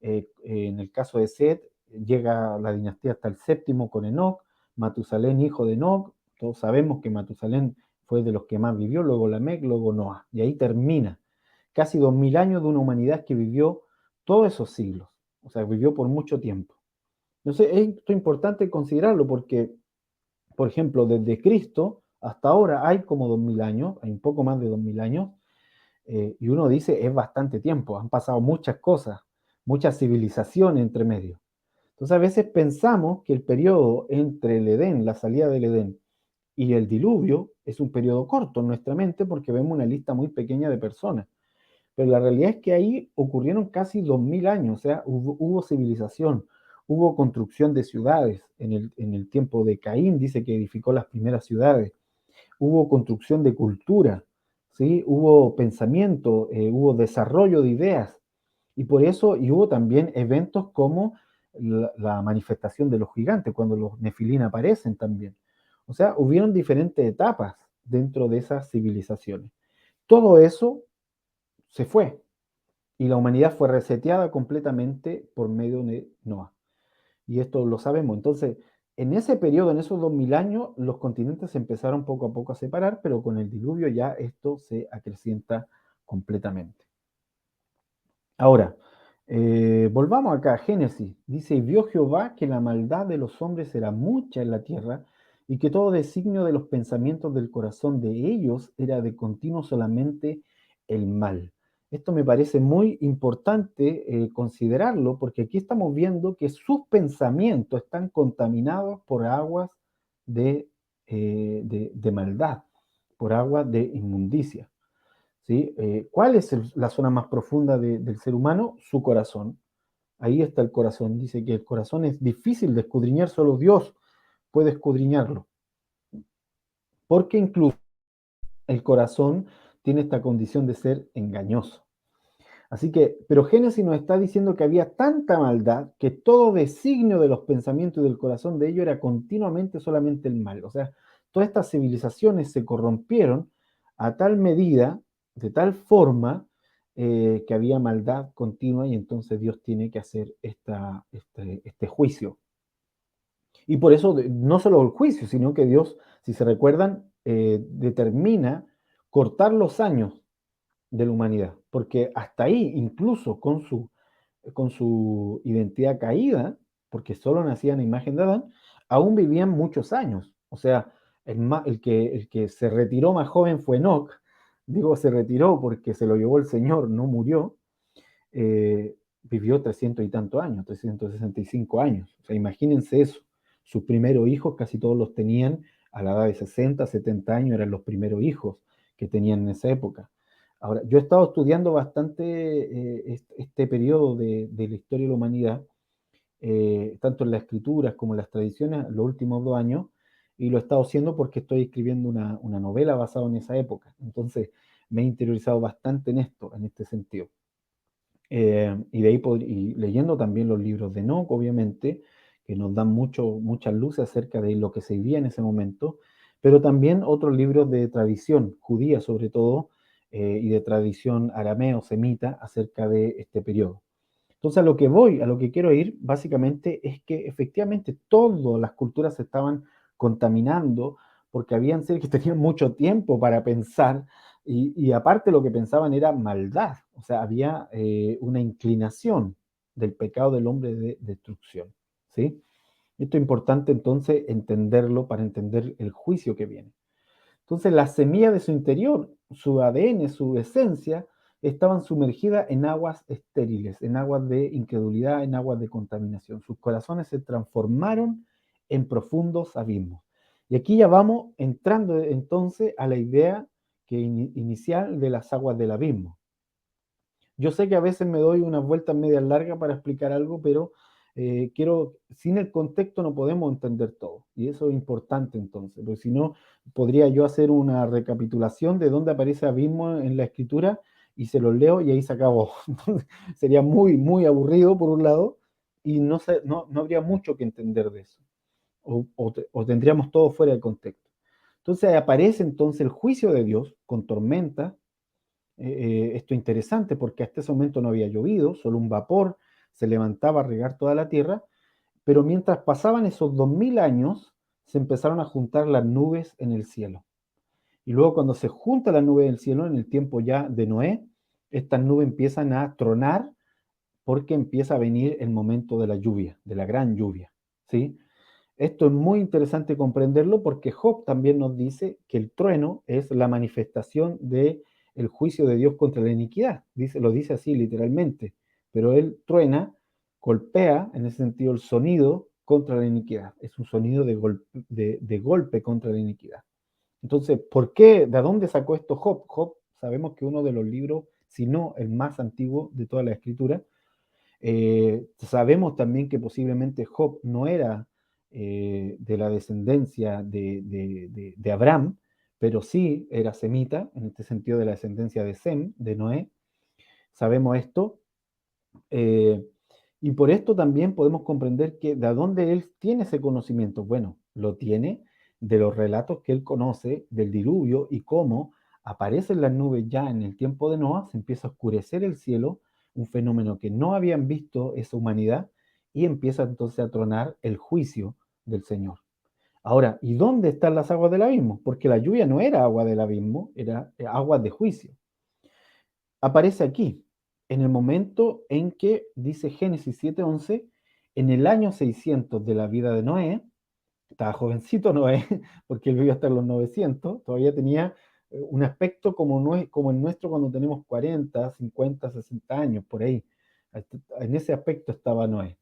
En el caso de Set, llega la dinastía hasta el séptimo con Enoc, Matusalén, hijo de Enoc. Todos sabemos que Matusalén fue de los que más vivió, luego Lamec, luego Noah, y ahí termina. Casi 2000 años de una humanidad que vivió todos esos siglos, o sea, vivió por mucho tiempo. Entonces, esto es importante considerarlo porque, por ejemplo, desde Cristo hasta ahora hay como 2000 años, hay un poco más de 2000 años, y uno dice, es bastante tiempo, han pasado muchas cosas, muchas civilizaciones entre medio. Entonces, a veces pensamos que el periodo entre el Edén, la salida del Edén, y el diluvio es un periodo corto en nuestra mente, porque vemos una lista muy pequeña de personas. Pero la realidad es que ahí ocurrieron casi 2000 años, o sea, hubo civilización, hubo construcción de ciudades. En el tiempo de Caín dice que edificó las primeras ciudades, hubo construcción de cultura, ¿sí? Hubo pensamiento, hubo desarrollo de ideas, y por eso, y hubo también eventos como la manifestación de los gigantes, cuando los nefilín aparecen también. O sea, hubieron diferentes etapas dentro de esas civilizaciones. Todo eso se fue, y la humanidad fue reseteada completamente por medio de Noah. Y esto lo sabemos. Entonces, En ese periodo, en esos 2000 años, los continentes se empezaron poco a poco a separar, pero con el diluvio ya esto se acrecienta completamente. Ahora, volvamos acá a Génesis. Dice, y vio Jehová que la maldad de los hombres era mucha en la tierra, y que todo designio de los pensamientos del corazón de ellos era de continuo solamente el mal. Esto me parece muy importante considerarlo, porque aquí estamos viendo que sus pensamientos están contaminados por aguas de maldad, por aguas de inmundicia. ¿Sí? ¿Cuál es la zona más profunda del ser humano? Su corazón. Ahí está el corazón. Dice que el corazón es difícil de escudriñar, solo Dios puede escudriñarlo. Porque incluso el corazón tiene esta condición de ser engañoso. Así que, pero Génesis nos está diciendo que había tanta maldad que todo designio de los pensamientos y del corazón de ellos era continuamente solamente el mal. O sea, todas estas civilizaciones se corrompieron a tal medida, de tal forma, que había maldad continua y entonces Dios tiene que hacer este juicio. Y por eso, no solo el juicio, sino que Dios, si se recuerdan, determina cortar los años de la humanidad, porque hasta ahí, incluso con su identidad caída, porque solo nacían a imagen de Adán, aún vivían muchos años. O sea, el que se retiró más joven fue Enoch, digo se retiró porque se lo llevó el Señor, no murió, vivió 300 y tantos años, 365 años. O sea, imagínense eso. Sus primeros hijos casi todos los tenían a la edad de 60, 70 años, eran los primeros hijos que tenían en esa época. Ahora, yo he estado estudiando bastante este periodo de la historia de la humanidad, tanto en las escrituras como en las tradiciones, los últimos 2 años, y lo he estado haciendo porque estoy escribiendo una novela basada en esa época. Entonces, me he interiorizado bastante en esto, en este sentido. Y de ahí y leyendo también los libros de Enoch, obviamente, que nos dan muchas luces acerca de lo que se vivía en ese momento, pero también otros libros de tradición judía, sobre todo, y de tradición arameo, semita, acerca de este periodo. Entonces, a lo que quiero ir, básicamente, es que efectivamente todas las culturas se estaban contaminando porque habían seres que tenían mucho tiempo para pensar y aparte lo que pensaban era maldad, o sea, había una inclinación del pecado del hombre de destrucción, ¿sí? Esto es importante entonces entenderlo para entender el juicio que viene. Entonces, las semillas de su interior, su ADN, su esencia, estaban sumergidas en aguas estériles, en aguas de incredulidad, en aguas de contaminación. Sus corazones se transformaron en profundos abismos. Y aquí ya vamos entrando entonces a la idea inicial de las aguas del abismo. Yo sé que a veces me doy unas vueltas medias largas para explicar algo, pero sin el contexto no podemos entender todo. Y eso es importante entonces, porque si no, podría yo hacer una recapitulación de dónde aparece abismo en la escritura y se los leo y ahí se acabó. Entonces, sería muy aburrido por un lado y no habría mucho que entender de eso. O tendríamos todo fuera de contexto. Entonces aparece entonces el juicio de Dios con tormenta. Esto es interesante porque hasta ese momento no había llovido, solo un vapor se levantaba a regar toda la tierra, pero mientras pasaban esos 2000 años, se empezaron a juntar las nubes en el cielo. Y luego cuando se junta la nube en el cielo, en el tiempo ya de Noé, estas nubes empiezan a tronar porque empieza a venir el momento de la lluvia, de la gran lluvia, ¿sí? Esto es muy interesante comprenderlo porque Job también nos dice que el trueno es la manifestación de el juicio de Dios contra la iniquidad. Lo dice así literalmente, pero él truena, golpea, en ese sentido, el sonido contra la iniquidad. Es un sonido de golpe contra la iniquidad. Entonces, ¿por qué? ¿De dónde sacó esto Job? Job, sabemos que uno de los libros, si no el más antiguo de toda la escritura. Sabemos también que posiblemente Job no era de la descendencia de Abraham, pero sí era semita, en este sentido de la descendencia de Sem, de Noé. Sabemos esto. eh, y por esto también podemos comprender que de dónde él tiene ese conocimiento. Bueno, lo tiene de los relatos que él conoce del diluvio y cómo aparecen las nubes ya en el tiempo de Noah, se empieza a oscurecer el cielo, un fenómeno que no habían visto esa humanidad, y empieza entonces a tronar el juicio del Señor. Ahora, ¿y dónde están las aguas del abismo? Porque la lluvia no era agua del abismo, era agua de juicio. Aparece aquí, en el momento en que dice Génesis 7:11, en el año 600 de la vida de Noé, estaba jovencito Noé, porque él vivió hasta los 900, todavía tenía un aspecto como el nuestro cuando tenemos 40, 50, 60 años, por ahí. En ese aspecto estaba Noé.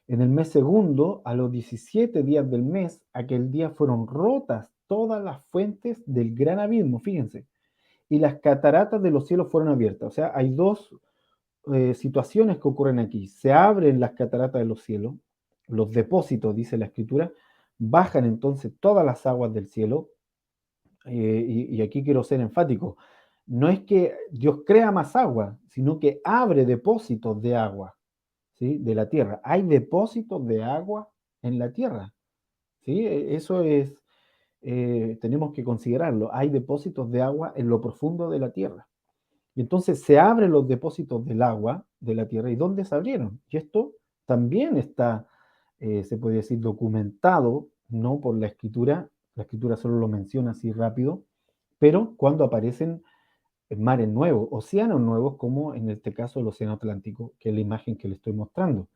En el mes segundo, a los 17 días del mes, aquel día fueron rotas todas las fuentes del gran abismo, fíjense, y las cataratas de los cielos fueron abiertas. O sea, hay dos situaciones que ocurren aquí. Se abren las cataratas de los cielos, los depósitos, dice la escritura, bajan entonces todas las aguas del cielo, y aquí quiero ser enfático, no es que Dios crea más agua, sino que abre depósitos de agua, ¿sí? De la tierra. Hay depósitos de agua en la tierra, ¿sí? Eso es, tenemos que considerarlo. Hay depósitos de agua en lo profundo de la tierra. Y entonces se abren los depósitos del agua de la tierra. ¿Y dónde se abrieron? Y esto también está, se puede decir, documentado, no por la escritura solo lo menciona así rápido, pero cuando aparecen mares nuevos, océanos nuevos, como en este caso el Océano Atlántico, que es la imagen que le estoy mostrando.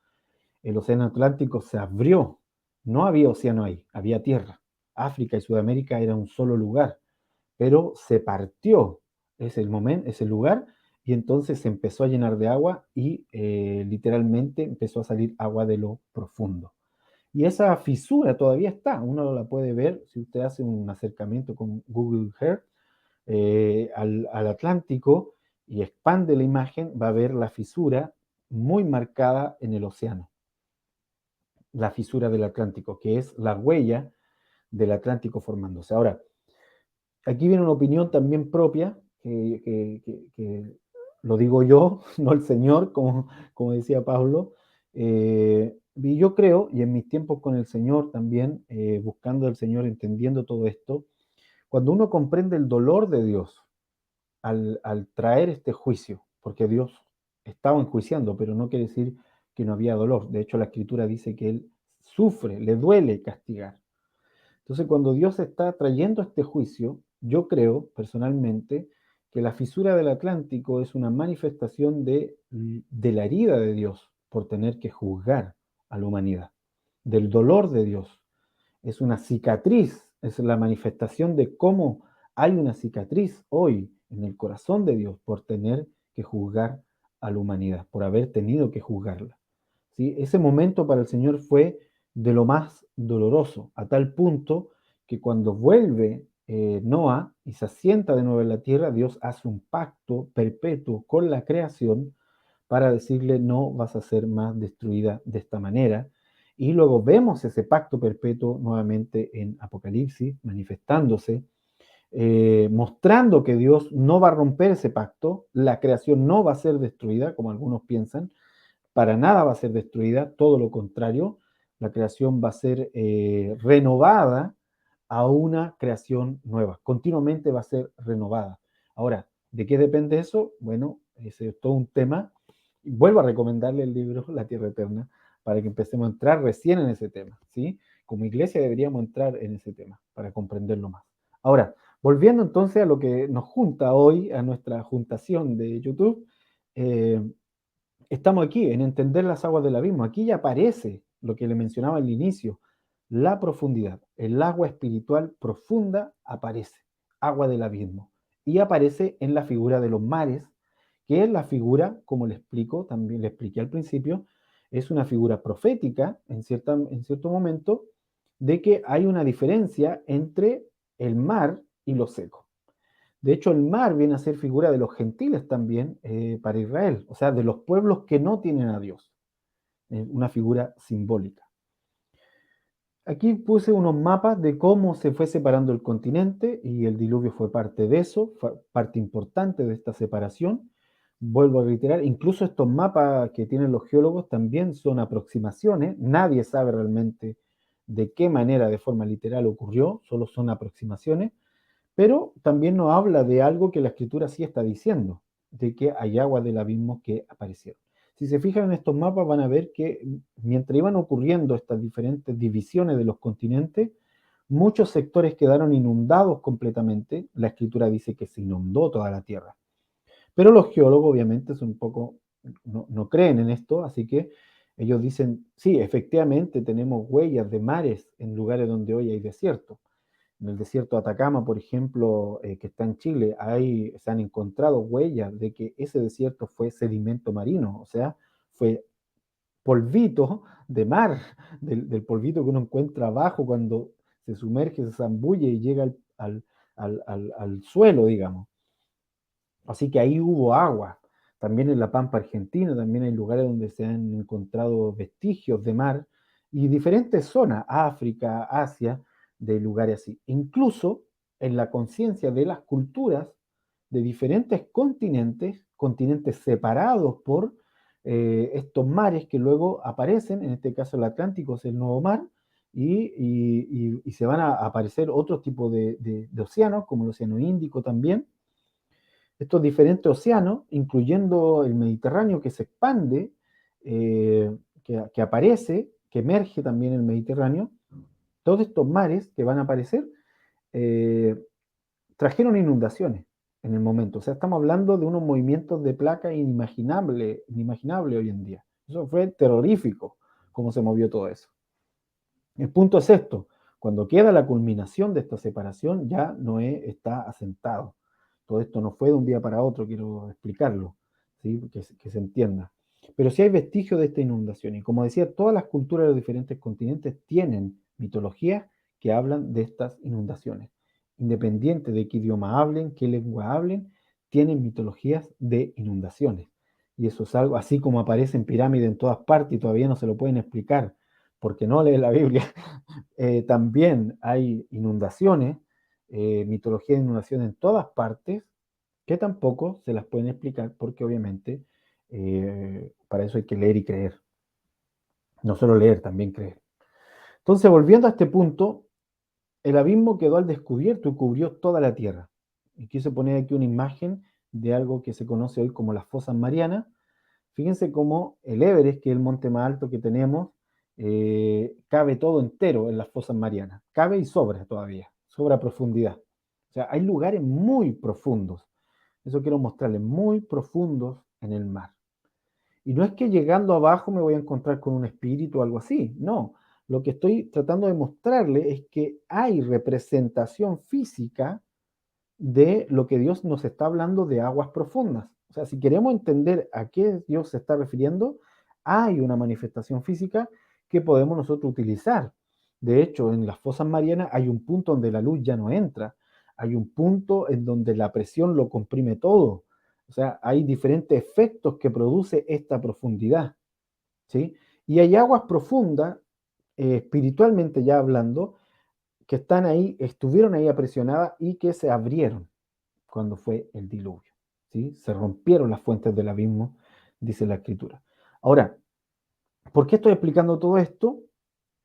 El Océano Atlántico se abrió, no había océano ahí, había tierra. África y Sudamérica era un solo lugar, pero se partió ese lugar, y entonces se empezó a llenar de agua y literalmente empezó a salir agua de lo profundo. Y esa fisura todavía está, uno la puede ver si usted hace un acercamiento con Google Earth al Atlántico y expande la imagen, va a ver la fisura muy marcada en el océano, la fisura del Atlántico, que es la huella del Atlántico formándose. Ahora, aquí viene una opinión también propia, que lo digo yo, no el Señor, como decía Pablo. Y yo creo, y en mis tiempos con el Señor también, buscando al Señor, entendiendo todo esto, cuando uno comprende el dolor de Dios al traer este juicio, porque Dios estaba enjuiciando, pero no quiere decir que no había dolor. De hecho, la Escritura dice que Él sufre, le duele castigar. Entonces, cuando Dios está trayendo este juicio, yo creo personalmente que la fisura del Atlántico es una manifestación de la herida de Dios por tener que juzgar a la humanidad, del dolor de Dios. Es una cicatriz, es la manifestación de cómo hay una cicatriz hoy en el corazón de Dios por tener que juzgar a la humanidad, por haber tenido que juzgarla. ¿Sí? Ese momento para el Señor fue de lo más doloroso, a tal punto que cuando vuelve Noah y se asienta de nuevo en la tierra, Dios hace un pacto perpetuo con la creación para decirle no vas a ser más destruida de esta manera. Y luego vemos ese pacto perpetuo nuevamente en Apocalipsis manifestándose, mostrando que Dios no va a romper ese pacto, la creación no va a ser destruida, como algunos piensan, para nada va a ser destruida, todo lo contrario, la creación va a ser renovada a una creación nueva, continuamente va a ser renovada. Ahora, ¿de qué depende eso? Bueno, ese es todo un tema. Vuelvo a recomendarle el libro La Tierra Eterna para que empecemos a entrar recién en ese tema, ¿sí? Como iglesia deberíamos entrar en ese tema para comprenderlo más. Ahora, volviendo entonces a lo que nos junta hoy, a nuestra juntación de YouTube, eh, estamos aquí en entender las aguas del abismo. Aquí ya aparece lo que le mencionaba al inicio, la profundidad. El agua espiritual profunda aparece, agua del abismo. Y aparece en la figura de los mares, que es la figura, como le explico, también le expliqué al principio, es una figura profética en cierto momento de que hay una diferencia entre el mar y lo seco. De hecho, el mar viene a ser figura de los gentiles también para Israel, o sea, de los pueblos que no tienen a Dios, una figura simbólica. Aquí puse unos mapas de cómo se fue separando el continente y el diluvio fue parte de eso, fue parte importante de esta separación. Vuelvo a reiterar, incluso estos mapas que tienen los geólogos también son aproximaciones, nadie sabe realmente de qué manera de forma literal ocurrió, solo son aproximaciones. Pero también nos habla de algo que la escritura sí está diciendo, de que hay aguas del abismo que aparecieron. Si se fijan en estos mapas van a ver que mientras iban ocurriendo estas diferentes divisiones de los continentes, muchos sectores quedaron inundados completamente. La escritura dice que se inundó toda la Tierra. Pero los geólogos obviamente son un poco, no creen en esto, así que ellos dicen, sí, efectivamente tenemos huellas de mares en lugares donde hoy hay desierto. En el desierto de Atacama, por ejemplo, que está en Chile, se han encontrado huellas de que ese desierto fue sedimento marino, o sea, fue polvito de mar, del polvito que uno encuentra abajo cuando se sumerge, se zambulle y llega al suelo, digamos. Así que ahí hubo agua. También en la Pampa Argentina, también hay lugares donde se han encontrado vestigios de mar y diferentes zonas, África, Asia, de lugares así. Incluso en la conciencia de las culturas de diferentes continentes, continentes separados por estos mares que luego aparecen, en este caso el Atlántico es el nuevo mar, y se van a aparecer otros tipos de océanos, como el Océano Índico también, estos diferentes océanos, incluyendo el Mediterráneo que se expande, que aparece, que emerge también el Mediterráneo, todos estos mares que van a aparecer eh, trajeron inundaciones en el momento. O sea, estamos hablando de unos movimientos de placa inimaginable hoy en día. Eso fue terrorífico, cómo se movió todo eso. El punto es esto, cuando queda la culminación de esta separación, ya Noé está asentado. Todo esto no fue de un día para otro, quiero explicarlo, ¿sí? Que se entienda. Pero sí hay vestigios de esta inundación. Y como decía, todas las culturas de los diferentes continentes tienen mitologías que hablan de estas inundaciones. Independiente de qué idioma hablen, qué lengua hablen, tienen mitologías de inundaciones. Y eso es algo, así como aparecen pirámides en todas partes y todavía no se lo pueden explicar porque no lee la Biblia. También hay inundaciones, mitología de inundación en todas partes, que tampoco se las pueden explicar porque obviamente para eso hay que leer y creer. No solo leer, también creer. Entonces, volviendo a este punto, el abismo quedó al descubierto y cubrió toda la tierra. Y quise poner aquí una imagen de algo que se conoce hoy como las fosas marianas. Fíjense cómo el Everest, que es el monte más alto que tenemos, cabe todo entero en las fosas marianas. Cabe y sobra todavía, sobra profundidad. O sea, hay lugares muy profundos. Eso quiero mostrarles, muy profundos en el mar. Y no es que llegando abajo me voy a encontrar con un espíritu o algo así, no. Lo que estoy tratando de mostrarle es que hay representación física de lo que Dios nos está hablando de aguas profundas. O sea, si queremos entender a qué Dios se está refiriendo, hay una manifestación física que podemos nosotros utilizar. De hecho, en las fosas marianas hay un punto donde la luz ya no entra, hay un punto en donde la presión lo comprime todo. O sea, hay diferentes efectos que produce esta profundidad, ¿sí? Y hay aguas profundas, espiritualmente ya hablando, que están ahí, estuvieron ahí apresionadas y que se abrieron cuando fue el diluvio. ¿Sí? Se rompieron las fuentes del abismo, dice la escritura. Ahora, ¿por qué estoy explicando todo esto?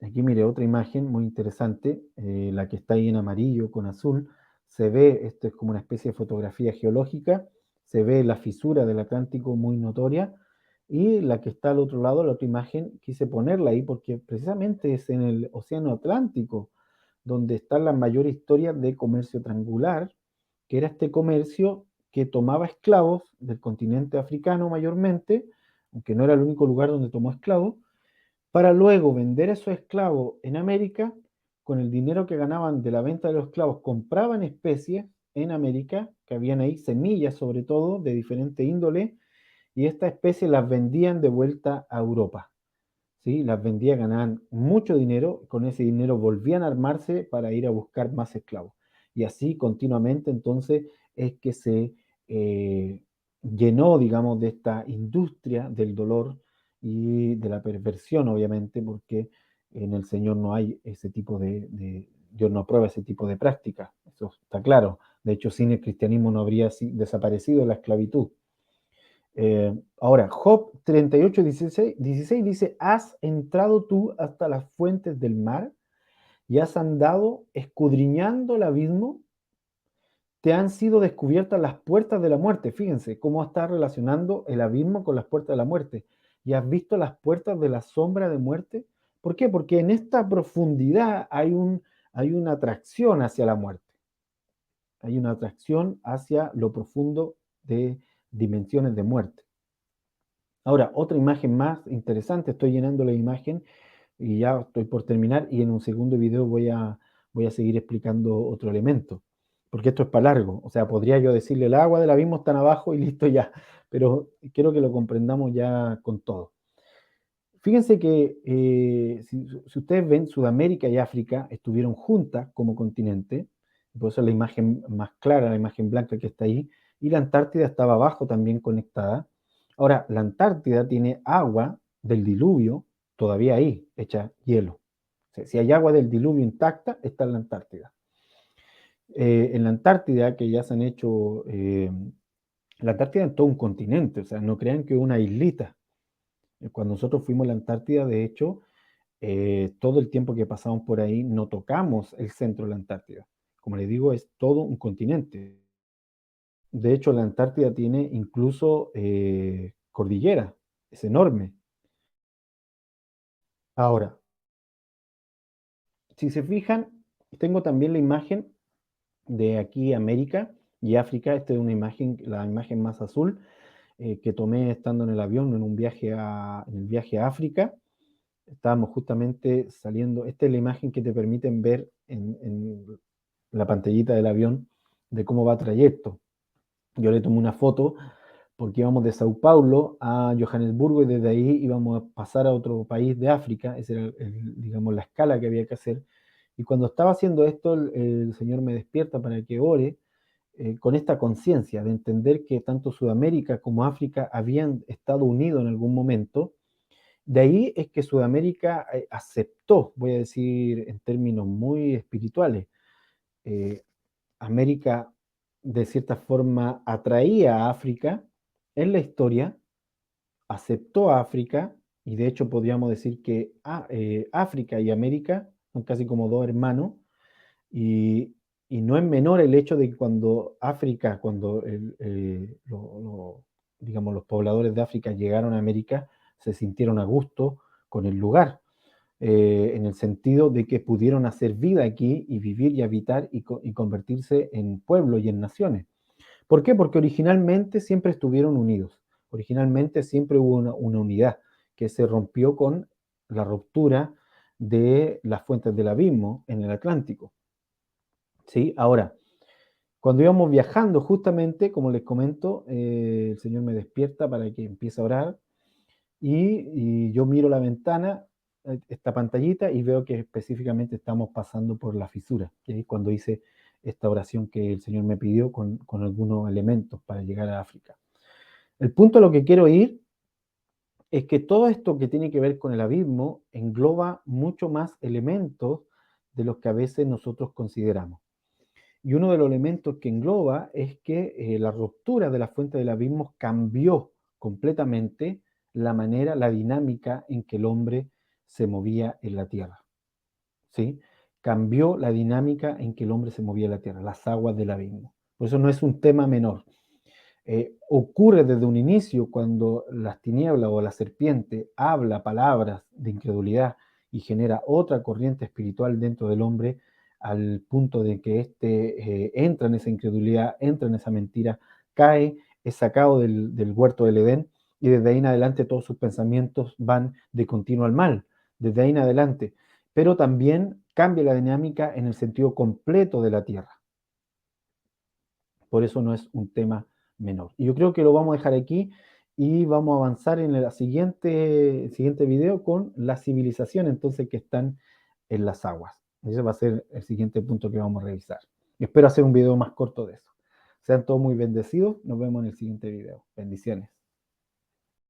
Aquí mire otra imagen muy interesante, la que está ahí en amarillo con azul. Se ve, esto es como una especie de fotografía geológica, se ve la fisura del Atlántico muy notoria, y la que está al otro lado, la otra imagen, quise ponerla ahí porque precisamente es en el Océano Atlántico donde está la mayor historia de comercio triangular, que era este comercio que tomaba esclavos del continente africano mayormente, aunque no era el único lugar donde tomó esclavos, para luego vender esos esclavos en América. Con el dinero que ganaban de la venta de los esclavos, compraban especies en América, que habían ahí semillas sobre todo de diferente índole, y estas especies las vendían de vuelta a Europa. ¿Sí? Las vendían, ganaban mucho dinero, con ese dinero volvían a armarse para ir a buscar más esclavos. Y así continuamente entonces es que se eh, llenó, digamos, de esta industria del dolor y de la perversión, obviamente, porque en el Señor no hay ese tipo Dios no aprueba ese tipo de práctica, eso está claro. De hecho, sin el cristianismo no habría desaparecido la esclavitud. Ahora, Job 38, 16 dice, ¿has entrado tú hasta las fuentes del mar y has andado escudriñando el abismo? Te han sido descubiertas las puertas de la muerte. Fíjense cómo está relacionando el abismo con las puertas de la muerte. ¿Y has visto las puertas de la sombra de muerte? ¿Por qué? Porque en esta profundidad hay una atracción hacia la muerte, hay una atracción hacia lo profundo de dimensiones de muerte. Ahora, otra imagen más interesante, estoy llenando la imagen y ya estoy por terminar y en un segundo video voy a seguir explicando otro elemento, porque esto es para largo, o sea, podría yo decirle el agua del abismo está abajo y listo ya, pero quiero que lo comprendamos ya con todo. Fíjense que si ustedes ven, Sudamérica y África estuvieron juntas como continente, por eso es la imagen más clara, la imagen blanca que está ahí, y la Antártida estaba abajo también conectada. Ahora, la Antártida tiene agua del diluvio todavía ahí, hecha hielo. O sea, si hay agua del diluvio intacta, está en la Antártida. En la Antártida, que ya se han hecho, la Antártida es todo un continente, o sea, no crean que es una islita. Cuando nosotros fuimos a la Antártida, de hecho, todo el tiempo que pasamos por ahí no tocamos el centro de la Antártida. Como les digo, es todo un continente. De hecho, la Antártida tiene incluso cordillera, es enorme. Ahora, si se fijan, tengo también la imagen de aquí América y África. Esta es una imagen, la imagen más azul que tomé estando en el avión en el viaje a África. Estábamos justamente saliendo, esta es la imagen que te permiten ver en la pantallita del avión de cómo va trayecto. Yo le tomé una foto porque íbamos de Sao Paulo a Johannesburgo y desde ahí íbamos a pasar a otro país de África, esa era digamos, la escala que había que hacer. Y cuando estaba haciendo esto, el Señor me despierta para que ore con esta conciencia de entender que tanto Sudamérica como África habían estado unidos en algún momento. De ahí es que Sudamérica aceptó, voy a decir en términos muy espirituales, eh, América de cierta forma atraía a África en la historia, aceptó a África y de hecho podríamos decir que África y América son casi como dos hermanos y, y no es menor el hecho de que cuando África, cuando digamos, los pobladores de África llegaron a América, se sintieron a gusto con el lugar, en el sentido de que pudieron hacer vida aquí y vivir y habitar y convertirse en pueblos y en naciones. ¿Por qué? Porque originalmente siempre estuvieron unidos, originalmente siempre hubo una unidad que se rompió con la ruptura de las fuentes del abismo en el Atlántico. ¿Sí? Ahora, cuando íbamos viajando, justamente, como les comento, el Señor me despierta para que empiece a orar y yo miro la ventana, esta pantallita, y veo que específicamente estamos pasando por la fisura. Y ahí es cuando hice esta oración que el Señor me pidió con algunos elementos para llegar a África. El punto a lo que quiero ir es que todo esto que tiene que ver con el abismo engloba mucho más elementos de los que a veces nosotros consideramos. Y uno de los elementos que engloba es que la ruptura de la fuente del abismo cambió completamente la manera, la dinámica en que el hombre se movía en la tierra. ¿Sí? Cambió la dinámica en que el hombre se movía en la tierra, las aguas del abismo. Por eso no es un tema menor. Ocurre desde un inicio cuando las tinieblas o la serpiente habla palabras de incredulidad y genera otra corriente espiritual dentro del hombre al punto de que éste entra en esa incredulidad, entra en esa mentira, cae, es sacado del huerto del Edén y desde ahí en adelante todos sus pensamientos van de continuo al mal, desde ahí en adelante. Pero también cambia la dinámica en el sentido completo de la tierra. Por eso no es un tema menor. Y yo creo que lo vamos a dejar aquí y vamos a avanzar en el siguiente video con la civilización entonces que están en las aguas. Ese va a ser el siguiente punto que vamos a revisar. Espero hacer un video más corto de eso. Sean todos muy bendecidos. Nos vemos en el siguiente video. Bendiciones.